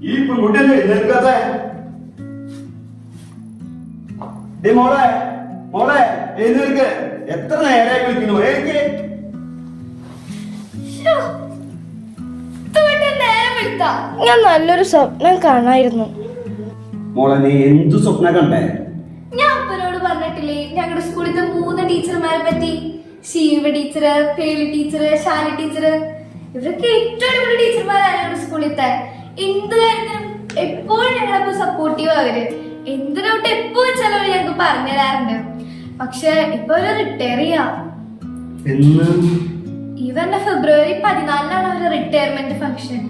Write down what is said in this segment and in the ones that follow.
ഈ പെൺകുട്ടിയല്ലേ എഴുന്നേൽക്കാത്ത? മോളെ മോളെ എഴുന്നേൽക്ക്. എത്ര നേരമായി വിളിക്കുന്നു? ഞാൻ നല്ലൊരു സ്വപ്നം കാണായിരുന്നു. മോളെ നീ എന്തു സ്വപ്നം കണ്ടേ? ഞാൻ അപ്പനോട് പറഞ്ഞിട്ടില്ലേ ഞങ്ങളുടെ സ്കൂളിലത്തെ 3 ടീച്ചർമാരെ പറ്റി? ശിവ ടീച്ചറ്, പേളി ടീച്ചറ്, ശാലി ടീച്ചറ്. ഇവരൊക്കെ ഏറ്റവും അടിപൊളി ടീച്ചർമാരാണ് ഞങ്ങളുടെ സ്കൂളിലത്തെ. എന്ത് കാര്യത്തിനും എപ്പോഴും ഞങ്ങളെ സപ്പോർട്ടീവ് അവര്. എന്ത് ഡൗട്ട് എപ്പോ വെച്ചാലും ഞങ്ങൾക്ക് പറഞ്ഞു തരാറുണ്ട്. പക്ഷെ ഇപ്പൊ അവര് റിട്ടയർ ചെയ്യാ. ഇവരുടെ ഫെബ്രുവരി 14 അവരുടെ റിട്ടയർമെന്റ് ഫംഗ്ഷൻ.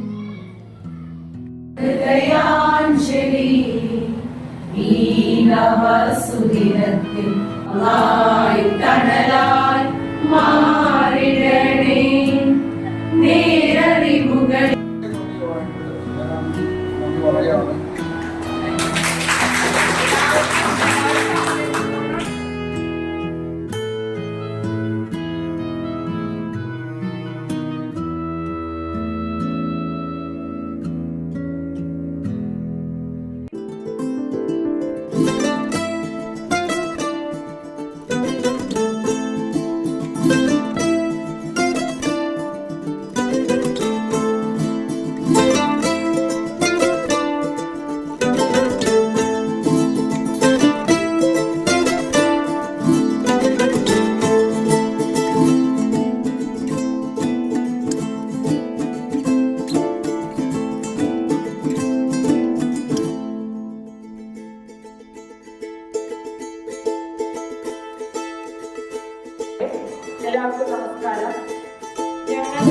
എല്ലാവർക്കും നമസ്കാരം. ഞങ്ങൾ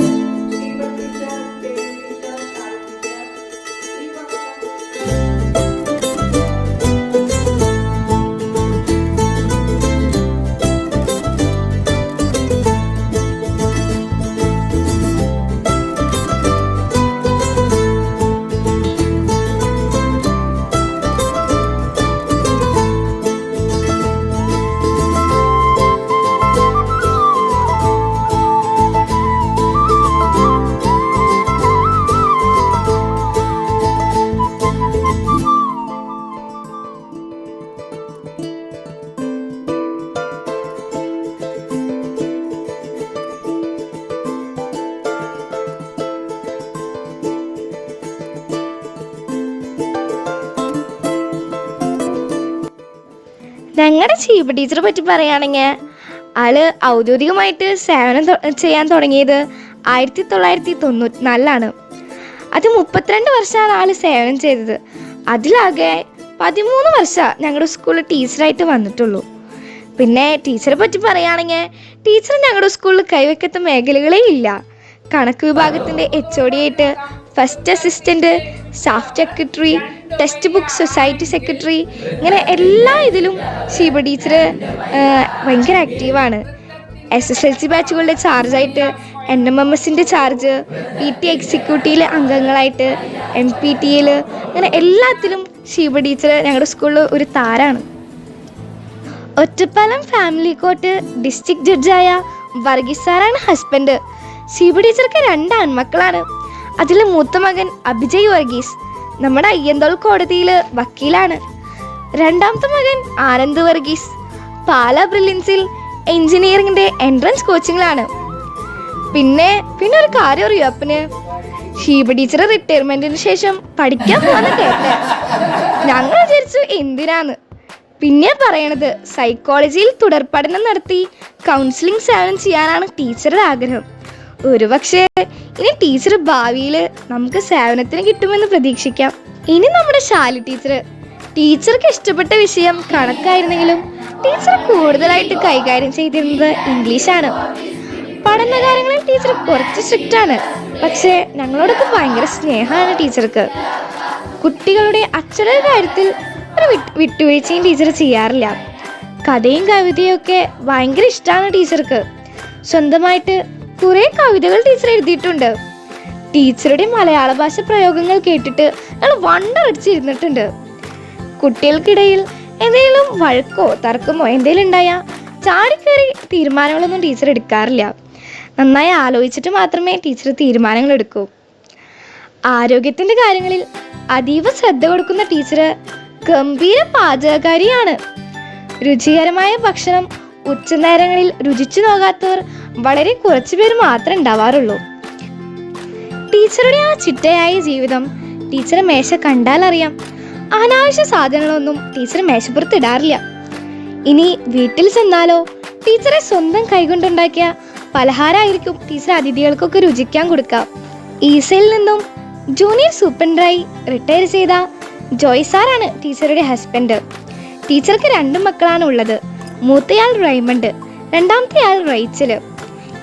ശിവ ടീച്ചർ, പേളി ടീച്ചർ, ശാലി ടീച്ചർ, ഞങ്ങളുടെ ചീഫ് ടീച്ചറെ പറ്റി പറയുകയാണെങ്കിൽ ആള് ഔദ്യോഗികമായിട്ട് സേവനം ചെയ്യാൻ തുടങ്ങിയത് 1994 അത് 32 വർഷമാണ് ആള് സേവനം ചെയ്തത്. അതിലാകെ 13 വർഷം ഞങ്ങളുടെ സ്കൂളിൽ ടീച്ചറായിട്ട് വന്നിട്ടുള്ളൂ. പിന്നെ ടീച്ചറെ പറ്റി പറയുകയാണെങ്കിൽ ടീച്ചർ ഞങ്ങളുടെ സ്കൂളിൽ കൈവയ്ക്കാത്ത മേഖലകളേ ഇല്ല. കണക്ക് വിഭാഗത്തിൻ്റെ HOD ആയിട്ട് first assistant, staff secretary, text book society secretary, ഇങ്ങനെ എല്ലാ ഇതിലും ഷീബ ടീച്ചർ ഭയങ്കര ആക്റ്റീവാണ്. SSLC ബാച്ചുകളുടെ ചാർജായിട്ട് NMMSൻ്റെ ചാർജ്, PT എക്സിക്യൂട്ടീവിലെ അംഗങ്ങളായിട്ട് MPTയിൽ, അങ്ങനെ എല്ലാത്തിലും ഷീബ ടീച്ചർ ഞങ്ങളുടെ സ്കൂളിൽ ഒരു താരാണ്. ഒറ്റപ്പാലം ഫാമിലി കോർട്ട് ഡിസ്ട്രിക്ട് ജഡ്ജായ വർഗീസ് സാറാണ് ഹസ്ബൻഡ്. ഷീബ ടീച്ചർക്ക് 2 ആൺമക്കളാണ്. അതിൽ മൂത്ത മകൻ അഭിജയ് വർഗീസ് നമ്മുടെ അയ്യന്തോൾ കോടതിയിൽ വക്കീലാണ്. രണ്ടാമത്തെ മകൻ ആനന്ദ് വർഗീസ് പാലാ ബ്രില്യൻസിൽ എഞ്ചിനീയറിംഗിന്റെ എൻട്രൻസ് കോച്ചിങ്ങിലാണ്. പിന്നെ ഒരു കാര്യം അറിയോ അപ്പന്? ഷീബ ടീച്ചർ റിട്ടയർമെന്റിന് ശേഷം പഠിക്കാൻ പോകാന്ന് കേട്ടെ. ഞങ്ങൾ വിചാരിച്ചു എന്തിനാന്ന്. പിന്നെ പറയണത് സൈക്കോളജിയിൽ തുടർ പഠനം നടത്തി കൗൺസിലിംഗ് സേവനം ചെയ്യാനാണ് ടീച്ചറുടെ ആഗ്രഹം. ഒരുപക്ഷെ ഇനി ടീച്ചർ ഭാവിയിൽ നമുക്ക് സേവനത്തിന് കിട്ടുമെന്ന് പ്രതീക്ഷിക്കാം. ഇനി നമ്മുടെ ശാലി ടീച്ചർക്ക് ഇഷ്ടപ്പെട്ട വിഷയം കണക്കായിരുന്നെങ്കിലും ടീച്ചർ കൂടുതലായിട്ട് കൈകാര്യം ചെയ്തിരുന്നത് ഇംഗ്ലീഷാണ്. പഠനകാര്യങ്ങളിൽ ടീച്ചർ കുറച്ച് സ്ട്രിക്റ്റ് ആണ്. പക്ഷേ ഞങ്ങളോടൊക്കെ ഭയങ്കര സ്നേഹമാണ് ടീച്ചർക്ക്. കുട്ടികളുടെ അക്ഷര കാര്യത്തിൽ ഒരു വിട്ടുവീഴ്ചയും ടീച്ചർ ചെയ്യാറില്ല. കഥയും കവിതയും ഒക്കെ ഭയങ്കര ഇഷ്ടമാണ് ടീച്ചർക്ക്. സ്വന്തമായിട്ട് കുറെ കവിതകൾ ടീച്ചർ എഴുതിയിട്ടുണ്ട്. ടീച്ചറുടെ മലയാള ഭാഷ പ്രയോഗങ്ങൾ കേട്ടിട്ട് ഞങ്ങൾ വണ്ടടിച്ചിരുന്നിട്ടുണ്ട്. കുട്ടികൾക്കിടയിൽ എന്തെങ്കിലും വഴക്കോ തർക്കമോ എന്തെങ്കിലും ഉണ്ടായാൽ ചാടിക്കയറി തീരുമാനങ്ങളൊന്നും ടീച്ചർ എടുക്കാറില്ല. നന്നായി ആലോചിച്ചിട്ട് മാത്രമേ ടീച്ചർ തീരുമാനങ്ങൾ എടുക്കൂ. ആരോഗ്യത്തിന്റെ കാര്യങ്ങളിൽ അതീവ ശ്രദ്ധ കൊടുക്കുന്ന ടീച്ചർ ഗംഭീര പാചകക്കാരിയാണ്. രുചികരമായ ഭക്ഷണം ഉച്ചനേരങ്ങളിൽ രുചിച്ചു നോക്കാത്തവർ വളരെ കുറച്ചു പേർ മാത്രമേ ഉണ്ടാവാറുള്ളൂ. ടീച്ചറുടെ ആ ചിട്ടയായ ജീവിതം ടീച്ചറെ മേശ കണ്ടാൽ അറിയാം. അനാവശ്യ സാധനങ്ങളൊന്നും ടീച്ചർ മേശപ്പുറത്ത് ഇടാറില്ല. ഇനി വീട്ടിൽ ചെന്നാലോ ടീച്ചറെ സ്വന്തം കൈകൊണ്ടുണ്ടാക്കിയ പലഹാരമായിരിക്കും ടീച്ചർ അതിഥികൾക്കൊക്കെ രുചിക്കാൻ കൊടുക്കുക. ഈസയിൽ നിന്നും ജൂനിയർ സൂപ്രണ്ടായി റിട്ടയർ ചെയ്ത ജോയ് സാറാണ് ടീച്ചറുടെ ഹസ്ബൻഡ്. ടീച്ചർക്ക് 2 മക്കളാണ് ഉള്ളത്. മൂത്തയാൾ റൈമണ്ട്, രണ്ടാമത്തെ ആൾ റൈച്ചല്.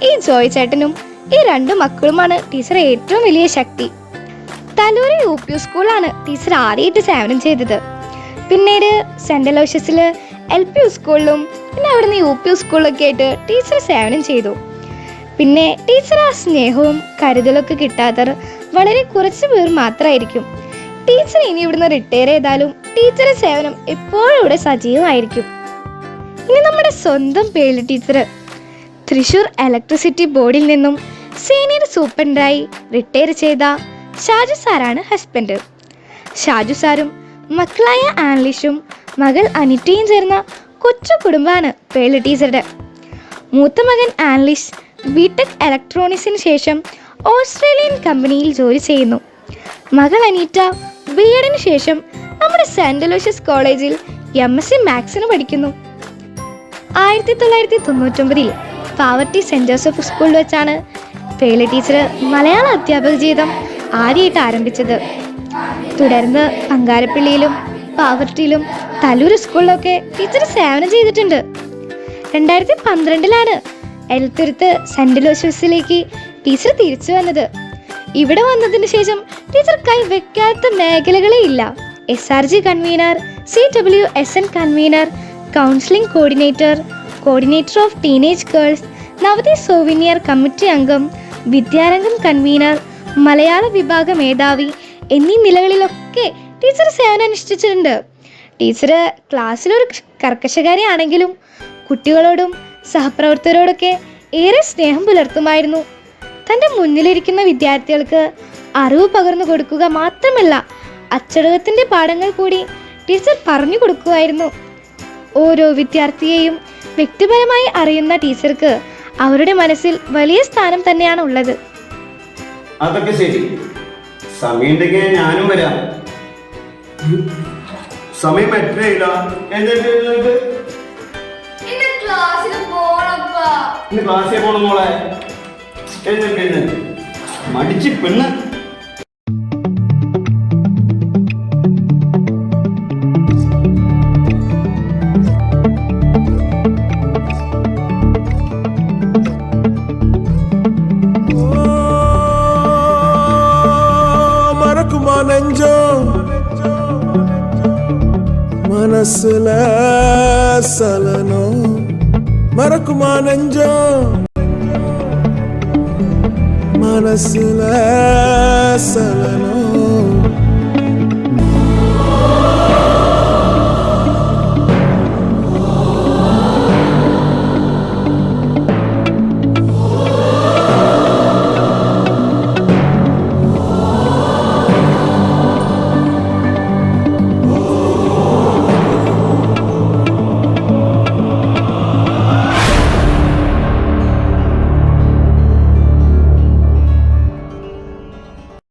ഈ ജോയ് ചേട്ടനും ഈ 2 മക്കളുമാണ് ടീച്ചർ ഏറ്റവും വലിയ ശക്തി. തലൂര് UP സ്കൂളാണ് ടീച്ചർ ആദ്യമായിട്ട് സേവനം ചെയ്തത്. പിന്നീട് സെന്റ് അലോഷ്യസില് LP സ്കൂളിലും പിന്നെ അവിടുന്ന് UP സ്കൂളിലൊക്കെ ആയിട്ട് ടീച്ചർ സേവനം ചെയ്തു. പിന്നെ ടീച്ചർ ആ സ്നേഹവും കരുതലൊക്കെ കിട്ടാത്തവർ വളരെ കുറച്ച് പേർ മാത്രമായിരിക്കും. ടീച്ചർ ഇനി ഇവിടുന്ന് റിട്ടയർ ചെയ്താലും ടീച്ചറുടെ സേവനം എപ്പോഴും ഇവിടെ സജീവമായിരിക്കും. ഇനി നമ്മുടെ സ്വന്തം പേളി ടീച്ചർ തൃശൂർ ഇലക്ട്രിസിറ്റി ബോർഡിൽ നിന്നും സീനിയർ സൂപ്രണ്ടായി റിട്ടയർ ചെയ്ത ഷാജു സാറാണ് ഹസ്ബൻഡ്. ഷാജു സാറും മക്കളായ ആൻലിഷും മകൾ അനിറ്റയും ചേർന്ന കൊച്ചു കുടുംബമാണ് പേളി ടീച്ചറുടെ. മൂത്ത മകൻ ആൻലിഷ് ബിടെക് ഇലക്ട്രോണിക്സിന് ശേഷം ഓസ്ട്രേലിയൻ കമ്പനിയിൽ ജോലി ചെയ്യുന്നു. മകൾ അനീറ്റ BEഡിന് ശേഷം നമ്മുടെ സെന്റ് അലോഷ്യസ് കോളേജിൽ MSc മാത്സിന് പഠിക്കുന്നു. 1999 പാവർട്ടി സെന്റ് ജോസഫ് സ്കൂളിൽ വെച്ചാണ് പേളി ടീച്ചർ മലയാള അധ്യാപക ജീവിതം ആദ്യമായിട്ട് ആരംഭിച്ചത്. തുടർന്ന് പങ്കാരപ്പള്ളിയിലും പാവർട്ടിയിലും തലൂർ സ്കൂളിലൊക്കെ ടീച്ചർ സേവനം ചെയ്തിട്ടുണ്ട്. 2012 എലത്തുരുത്ത് സെന്റ് അലോഷ്യസിലേക്ക് ടീച്ചർ തിരിച്ചു വന്നത്. ഇവിടെ വന്നതിന് ശേഷം ടീച്ചർ കൈവെക്കാത്ത മേഖലകളേ ഇല്ല. SRG convener, CWSN convener, counselling coordinator, coordinator of teenage girls, നവതി സോവിനിയർ കമ്മിറ്റി അംഗം, വിദ്യാരംഗം കൺവീനർ, മലയാള വിഭാഗ മേധാവി എന്നീ നിലകളിലൊക്കെ ടീച്ചർ സേവനം അനുഷ്ഠിച്ചിട്ടുണ്ട്. ടീച്ചർ ക്ലാസ്സിലൊരു കർക്കശക്കാരിയാണെങ്കിലും കുട്ടികളോടും സഹപ്രവർത്തകരോടൊക്കെ ഏറെ സ്നേഹം പുലർത്തുമായിരുന്നു. തൻ്റെ മുന്നിലിരിക്കുന്ന വിദ്യാർത്ഥികൾക്ക് അറിവ് പകർന്നു കൊടുക്കുക മാത്രമല്ല, അച്ചടക്കത്തിൻ്റെ പാഠങ്ങൾ കൂടി ടീച്ചർ പറഞ്ഞു കൊടുക്കുമായിരുന്നു. ഓരോ വിദ്യാർത്ഥിയെയും വ്യക്തിപരമായി അറിയുന്ന ടീച്ചർക്ക് അവരുടെ മനസ്സിൽ വലിയ സ്ഥാനം തന്നെയാണ് ഉള്ളത്. അതൊക്കെ ശരി. സമയമുണ്ടെങ്കിൽ ഞാനും വരാം. സമയം എത്രയില്ല? ഇന്ന് ക്ലാസ്സിൽ പോണം മോളെ. മടിച്ച് പെണ്ണ്. மறக்குமா நெஞ்சம் மனசுல சலனம், மறக்குமா நெஞ்சம் மனசுல சலனம்.